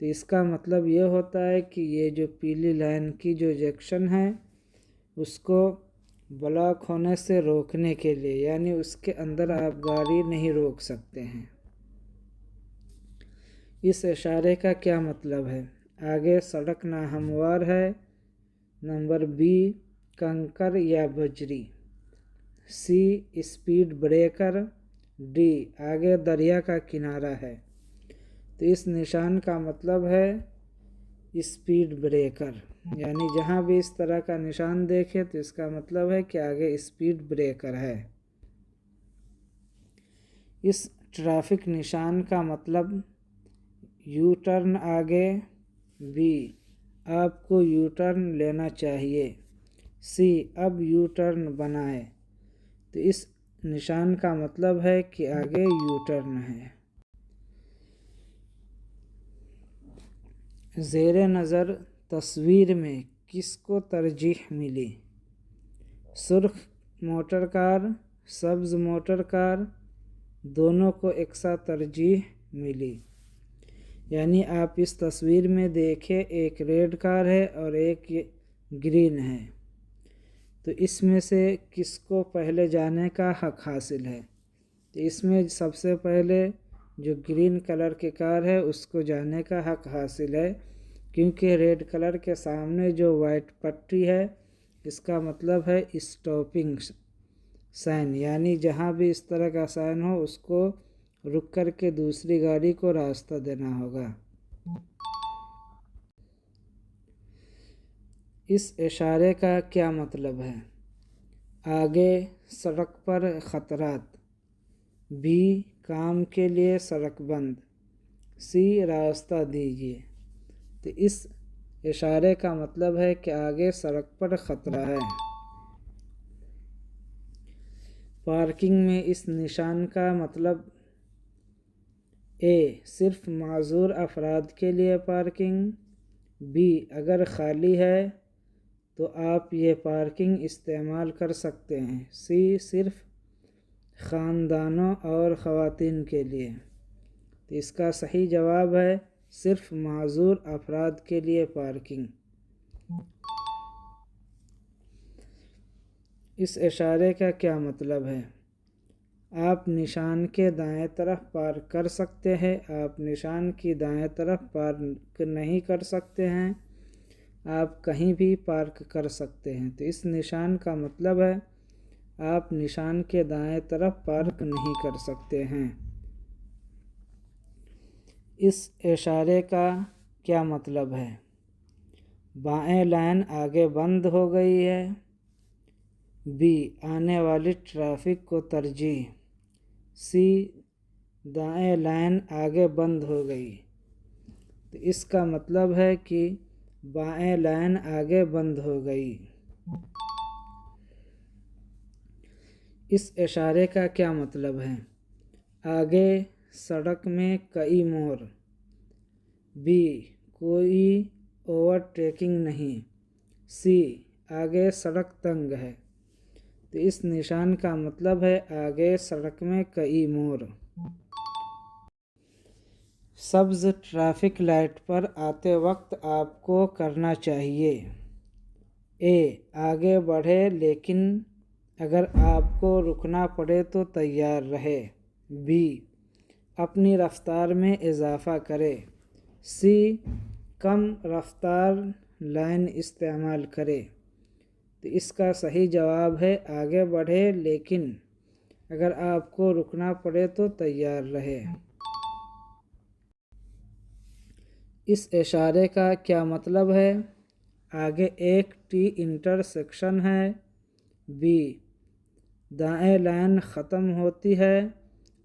تو اس کا مطلب یہ ہوتا ہے کہ یہ جو پیلی لائن کی جو جیکشن ہے اس کو بلاک ہونے سے روکنے کے لیے، یعنی اس کے اندر آپ گاڑی نہیں روک سکتے ہیں۔ اس اشارے کا کیا مطلب ہے؟ آگے سڑک ناہموار ہے، نمبر بی کنکر یا بجری، سی اسپیڈ بریکر، ڈی آگے دریا کا کنارہ ہے۔ تو اس نشان کا مطلب ہے اسپیڈ بریکر، یعنی جہاں بھی اس طرح کا نشان دیکھے تو اس کا مطلب ہے کہ آگے اسپیڈ بریکر ہے۔ اس ٹریفک نشان کا مطلب یو ٹرن آگے، بی آپ کو یو ٹرن لینا چاہیے، سی اب یو ٹرن بنائیں۔ تو اس نشان کا مطلب ہے کہ آگے یو ٹرن ہے۔ زیر نظر تصویر میں کس کو ترجیح ملی؟ سرخ موٹر کار، سبز موٹر کار، دونوں کو یکساں ترجیح ملی۔ یعنی آپ اس تصویر میں دیکھیں ایک ریڈ کار ہے اور ایک گرین ہے، تو اس میں سے کس کو پہلے جانے کا حق حاصل ہے؟ تو اس میں سب سے پہلے جو گرین کلر کی کار ہے اس کو جانے کا حق حاصل ہے، کیونکہ ریڈ کلر کے سامنے جو وائٹ پٹی ہے اس کا مطلب ہے اسٹاپنگ سائن، یعنی جہاں بھی اس طرح کا سائن ہو اس کو رک کر کے دوسری گاڑی کو راستہ دینا ہوگا۔ اس اشارے کا کیا مطلب ہے؟ آگے سڑک پر خطرات، بی کام کے لیے سڑک بند، سی راستہ دیجیے۔ تو اس اشارے کا مطلب ہے کہ آگے سڑک پر خطرہ ہے۔ پارکنگ میں اس نشان کا مطلب اے صرف معذور افراد کے لیے پارکنگ، بی اگر خالی ہے تو آپ یہ پارکنگ استعمال کر سکتے ہیں، سی صرف خاندانوں اور خواتین کے لیے۔ تو اس کا صحیح جواب ہے صرف معذور افراد کے لیے پارکنگ۔ اس اشارے کا کیا مطلب ہے؟ آپ نشان کے دائیں طرف پارک کر سکتے ہیں، آپ نشان کی دائیں طرف پارک نہیں کر سکتے ہیں، آپ کہیں بھی پارک کر سکتے ہیں۔ تو اس نشان کا مطلب ہے آپ نشان کے دائیں طرف پارک نہیں کر سکتے ہیں۔ اس اشارے کا کیا مطلب ہے؟ بائیں لائن آگے بند ہو گئی ہے، بی آنے والی ٹریفک کو ترجیح، سی دائیں لائن آگے بند ہو گئی۔ تو اس کا مطلب ہے کہ بائیں لائن آگے بند ہو گئی۔ اس اشارے کا کیا مطلب ہے؟ آگے سڑک میں کئی موڑ، بی کوئی اوور ٹیکنگ نہیں، سی آگے سڑک تنگ ہے۔ تو اس نشان کا مطلب ہے آگے سڑک میں کئی موڑ۔ سبز ٹریفک لائٹ پر آتے وقت آپ کو کرنا چاہیے، اے آگے بڑھے لیکن اگر آپ کو رکنا پڑے تو تیار رہے، بی اپنی رفتار میں اضافہ کرے، سی کم رفتار لائن استعمال کرے۔ تو اس کا صحیح جواب ہے آگے بڑھے لیکن اگر آپ کو رکنا پڑے تو تیار رہے۔ اس اشارے کا کیا مطلب ہے؟ آگے ایک ٹی انٹرسیکشن ہے، بی دائیں لائن ختم ہوتی ہے،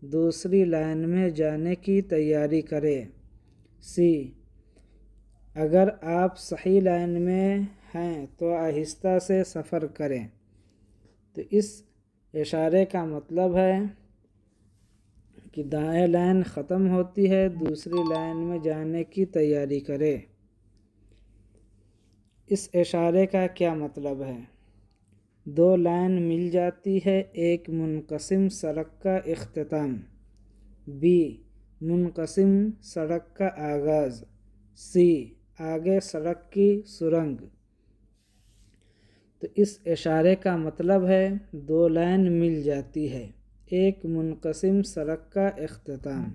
دوسری لائن میں جانے کی تیاری کرے، سی اگر آپ صحیح لائن میں ہیں تو آہستہ سے سفر کریں۔ تو اس اشارے کا مطلب ہے کہ دائیں لائن ختم ہوتی ہے، دوسری لائن میں جانے کی تیاری کرے۔ اس اشارے کا کیا مطلب ہے؟ دو لائن مل جاتی ہے، ایک منقسم سڑک کا اختتام، بی منقسم سڑک کا آغاز، سی آگے سڑک کی سرنگ۔ تو اس اشارے کا مطلب ہے دو لائن مل جاتی ہے، ایک منقسم سڑک کا اختتام۔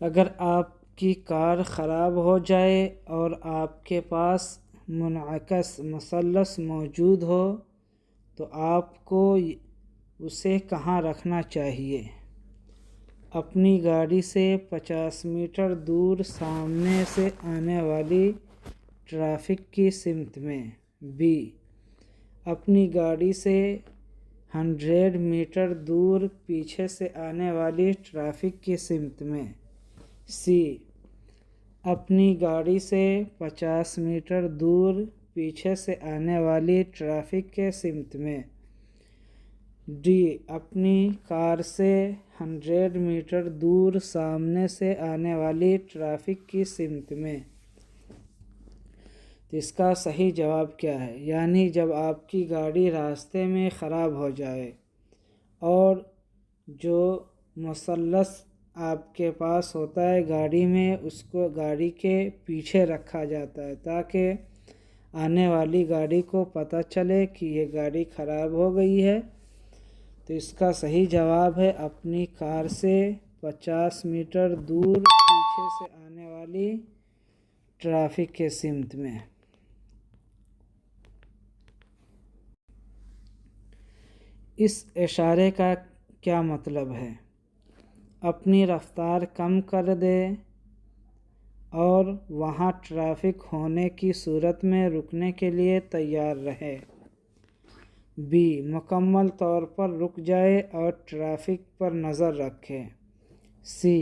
اگر آپ کی کار خراب ہو جائے اور آپ کے پاس منعکس مثلث موجود ہو تو آپ کو اسے کہاں رکھنا چاہیے؟ اپنی گاڑی سے 50 میٹر دور سامنے سے آنے والی ٹریفک کی سمت میں۔ بی اپنی گاڑی سے 100 میٹر دور پیچھے سے آنے والی ٹریفک کی سمت میں۔ سی اپنی گاڑی سے 50 میٹر دور پیچھے سے آنے والی ٹریفک کے سمت میں۔ ڈی اپنی کار سے 100 میٹر دور سامنے سے آنے والی ٹریفک کی سمت میں۔ تو اس کا صحیح جواب کیا ہے؟ یعنی جب آپ کی گاڑی راستے میں خراب ہو جائے اور جو مثلث آپ کے پاس ہوتا ہے گاڑی میں، اس کو گاڑی کے پیچھے رکھا جاتا ہے تاکہ آنے والی گاڑی کو پتہ چلے کہ یہ گاڑی خراب ہو گئی ہے۔ تو اس کا صحیح جواب ہے اپنی کار سے 50 میٹر دور پیچھے سے آنے والی ٹریفک کے سمت میں۔ اس اشارے کا کیا مطلب ہے؟ اپنی رفتار کم کر دے اور وہاں ٹریفک ہونے کی صورت میں رکنے کے لیے تیار رہے۔ بی مکمل طور پر رک جائے اور ٹریفک پر نظر رکھے۔ سی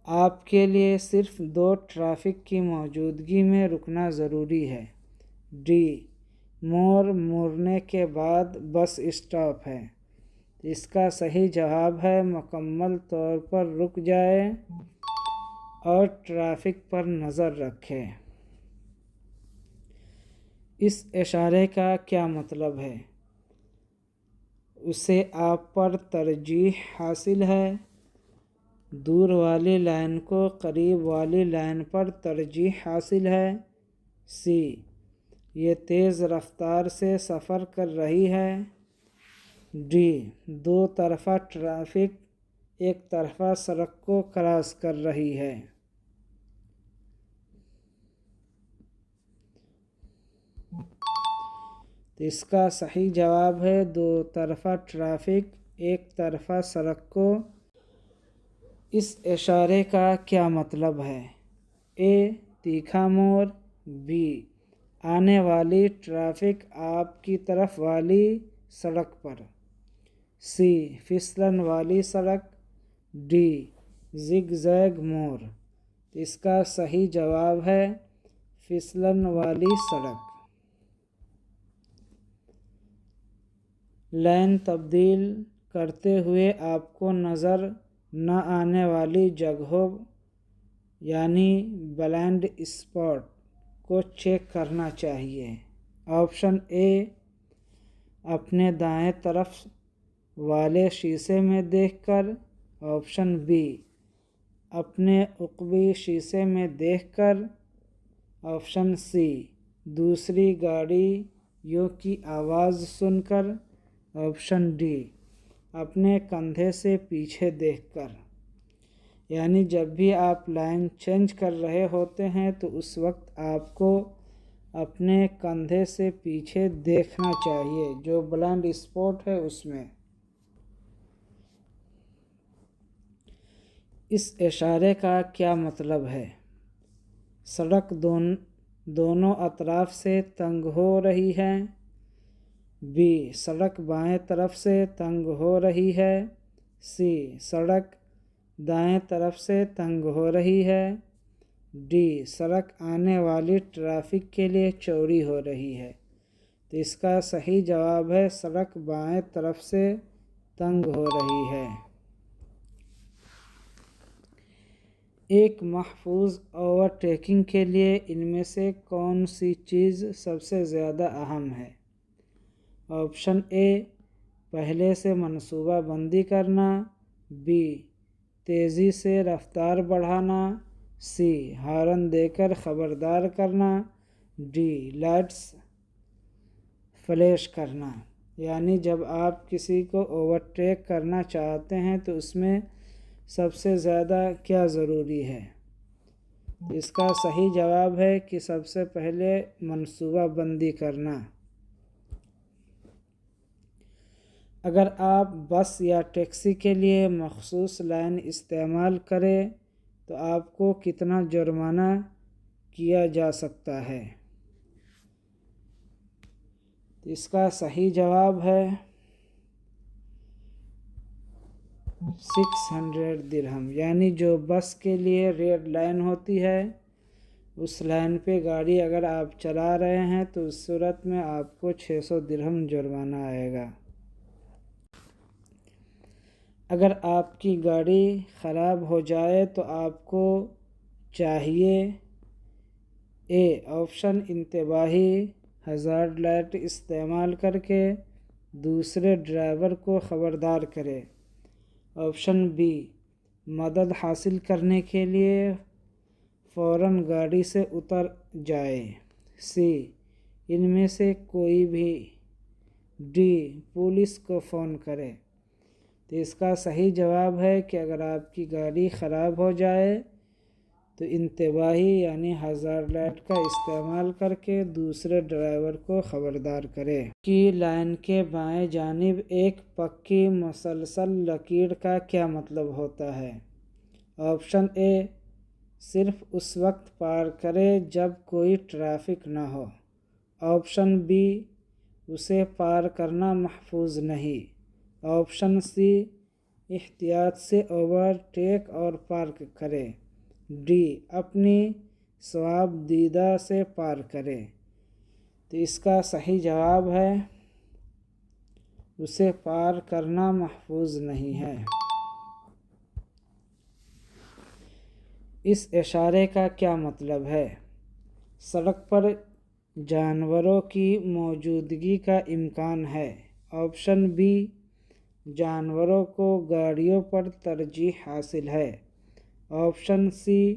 آپ کے لیے صرف 2 ٹریفک کی موجودگی میں رکنا ضروری ہے۔ ڈی موڑ مڑنے کے بعد بس اسٹاپ ہے۔ اس کا صحیح جواب ہے مکمل طور پر رک جائے اور ٹریفک پر نظر رکھے۔ اس اشارے کا کیا مطلب ہے؟ اسے آپ پر ترجیح حاصل ہے۔ دور والی لائن کو قریب والی لائن پر ترجیح حاصل ہے۔ سی یہ تیز رفتار سے سفر کر رہی ہے۔ ڈی 2 طرفہ ٹریفک ایک طرفہ سڑک کو کراس کر رہی ہے۔ تو اس کا صحیح جواب ہے 2 طرفہ ٹریفک ایک طرفہ سڑک کو۔ اس اشارے کا کیا مطلب ہے؟ اے تیکھا موڑ۔ بی آنے والی ٹریفک آپ کی طرف والی سڑک پر۔ سی پھسلن والی سڑک۔ ڈی زگ زیگ موڑ۔ اس کا صحیح جواب ہے پھسلن والی سڑک۔ لائن تبدیل کرتے ہوئے آپ کو نظر نہ آنے والی جگہوں یعنی بلائنڈ اسپاٹ کو چیک کرنا چاہیے۔ آپشن اے اپنے دائیں طرف والے شیشے میں دیکھ کر۔ آپشن بی اپنے عقبی شیشے میں دیکھ کر۔ آپشن سی دوسری گاڑیوں کی آواز سن کر۔ آپشن ڈی اپنے کندھے سے پیچھے دیکھ کر۔ یعنی جب بھی آپ لائن چینج کر رہے ہوتے ہیں تو اس وقت آپ کو اپنے کندھے سے پیچھے دیکھنا چاہیے جو بلائنڈ اسپاٹ ہے اس میں۔ اس اشارے کا کیا مطلب ہے؟ سڑک دونوں اطراف سے تنگ ہو رہی ہے۔ بی سڑک بائیں طرف سے تنگ ہو رہی ہے۔ سی سڑک دائیں طرف سے تنگ ہو رہی ہے۔ ڈی سڑک آنے والی ٹریفک کے لیے چوڑی ہو رہی ہے۔ تو اس کا صحیح جواب ہے سڑک بائیں طرف سے تنگ ہو رہی ہے۔ ایک محفوظ اوورٹیکنگ کے لیے ان میں سے کون سی چیز سب سے زیادہ اہم ہے؟ آپشن اے پہلے سے منصوبہ بندی کرنا۔ بی تیزی سے رفتار بڑھانا، سی ہارن دے کر خبردار کرنا، ڈی لائٹس فلیش کرنا۔ یعنی جب آپ کسی کو اوورٹیک کرنا چاہتے ہیں تو اس میں سب سے زیادہ کیا ضروری ہے؟ اس کا صحیح جواب ہے کہ سب سے پہلے منصوبہ بندی کرنا۔ اگر آپ بس یا ٹیکسی کے لیے مخصوص لائن استعمال کریں تو آپ کو کتنا جرمانہ کیا جا سکتا ہے؟ اس کا صحیح جواب ہے 600 درہم۔ یعنی جو بس کے لیے ریڈ لائن ہوتی ہے اس لائن پہ گاڑی اگر آپ چلا رہے ہیں تو اس صورت میں آپ کو 600 درہم جرمانہ آئے گا۔ اگر آپ کی گاڑی خراب ہو جائے تو آپ کو چاہیے اے آپشن انتباہی ہزارڈ لائٹ استعمال کر کے دوسرے ڈرائیور کو خبردار کرے، آپشن بی مدد حاصل کرنے کے لیے فوراً گاڑی سے اتر جائے، سی ان میں سے کوئی بھی، ڈی پولیس کو فون کرے۔ تو اس کا صحیح جواب ہے کہ اگر آپ کی گاڑی خراب ہو جائے تو انتباہی یعنی ہزارڈ لائٹ کا استعمال کر کے دوسرے ڈرائیور کو خبردار کرے۔ کی لائن کے بائیں جانب ایک پکی مسلسل لکیر کا کیا مطلب ہوتا ہے؟ آپشن اے صرف اس وقت پار کرے جب کوئی ٹریفک نہ ہو، آپشن بی اسے پار کرنا محفوظ نہیں، آپشن سی احتیاط سے اوورٹیک اور پار کرے، ڈی اپنی صواب دیدہ سے پار کرے۔ تو اس کا صحیح جواب ہے اسے پار کرنا محفوظ نہیں ہے۔ اس اشارے کا کیا مطلب ہے؟ سڑک پر جانوروں کی موجودگی کا امکان ہے، آپشن بی جانوروں کو گاڑیوں پر ترجیح حاصل ہے، آپشن سی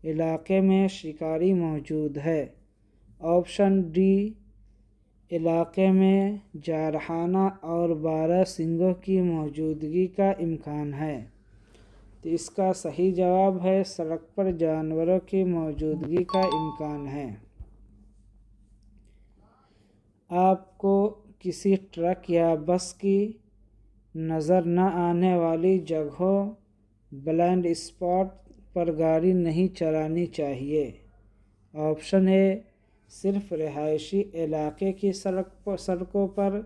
علاقے میں شکاری موجود ہے، آپشن ڈی علاقے میں جارحانہ اور بارہ سنگھوں کی موجودگی کا امکان ہے۔ تو اس کا صحیح جواب ہے سڑک پر جانوروں کی موجودگی کا امکان ہے۔ آپ کو کسی ٹرک یا بس کی نظر نہ آنے والی جگہوں بلائنڈ اسپاٹ پر گاڑی نہیں چلانی چاہیے، آپشن اے صرف رہائشی علاقے کی سڑکوں پر،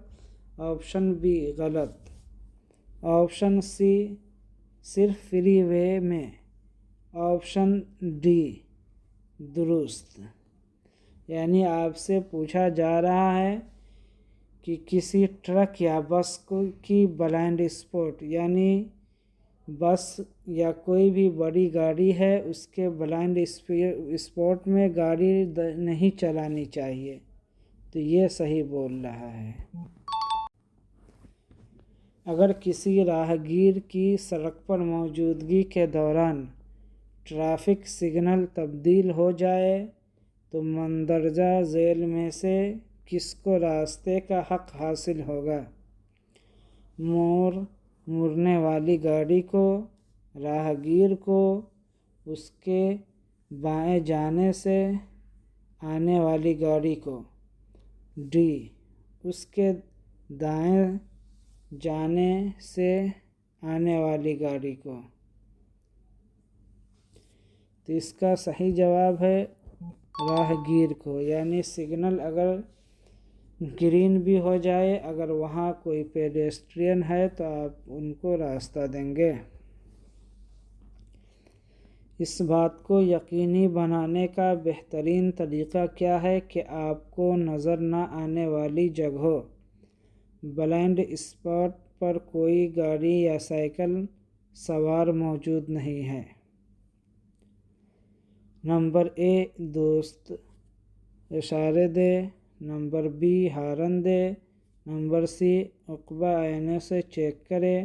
آپشن بی غلط، آپشن سی صرف فری وے میں، آپشن ڈی درست۔ یعنی آپ سے پوچھا جا رہا ہے کہ کسی ٹرک یا بس کی بلائنڈ اسپاٹ یعنی بس یا کوئی بھی بڑی گاڑی ہے اس کے بلائنڈ اسپاٹ میں گاڑی نہیں چلانی چاہیے، تو یہ صحیح بول رہا ہے۔ اگر کسی راہگیر کی سڑک پر موجودگی کے دوران ٹریفک سگنل تبدیل ہو جائے تو مندرجہ ذیل میں سے کس کو راستے کا حق حاصل ہوگا؟ مڑنے والی گاڑی کو، راہگیر کو، اس کے بائیں جانے سے آنے والی گاڑی کو، ڈی اس کے دائیں جانے سے آنے والی گاڑی کو۔ تو اس کا صحیح جواب ہے راہگیر کو، یعنی سگنل اگر گرین بھی ہو جائے اگر وہاں کوئی پیڈسٹرین ہے تو آپ ان کو راستہ دیں گے۔ اس بات کو یقینی بنانے کا بہترین طریقہ کیا ہے کہ آپ کو نظر نہ آنے والی جگہوں بلائنڈ اسپاٹ پر کوئی گاڑی یا سائیکل سوار موجود نہیں ہے؟ نمبر اے دوست اشارے دے، number be horn they, number سی عقبہ آئینے سے چیک کرے،